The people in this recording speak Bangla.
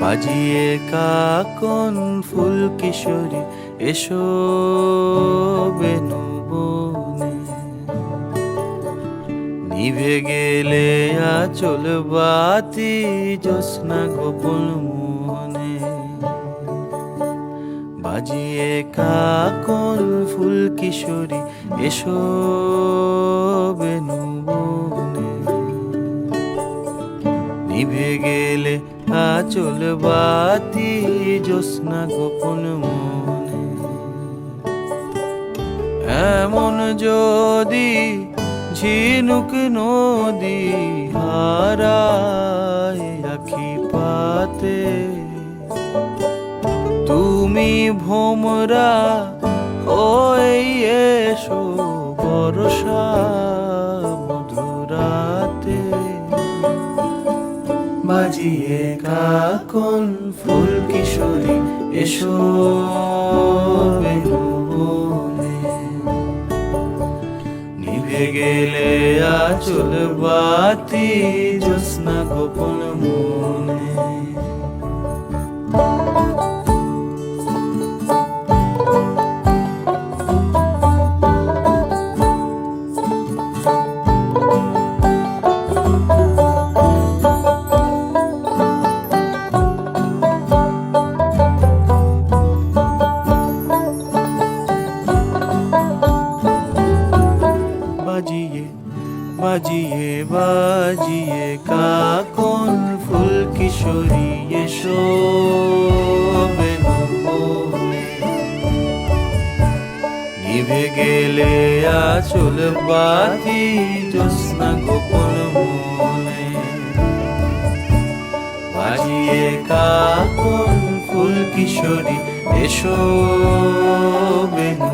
বাজিয়ে কাকন ফুল কিশোরী এসো বেনু বনে। নিভে গেলে আচল বাতি জ্যোৎস্না গোপন মনে। বাজিয়ে কাকন ফুল কিশোরী এসো বেনু বনে। নিভে গেলে আচল বাতি জ্যোৎস্না গোপন মনে। এমন যদি ঝিনুক নদী হারায় আখি পাতে, তুমি ভোমরা হয়ে এসো বর্ষা মধুরাতে। বাজিয়ে কাকন ফুল কিশোরী এসো বেনু বনে। নিভে গেলে আচল বাতি জ্যোৎস্না গোপন মনে। বাজিয়ে বাজিয়ে বাজিয়ে কাকন ফুল কিশোরী এসো বেনু বনে। নিভে গেলে আচল বাতি জ্যোৎস্না গোপন মনে। বাজিয়ে কাকন ফুল কিশোরী এসো বেনু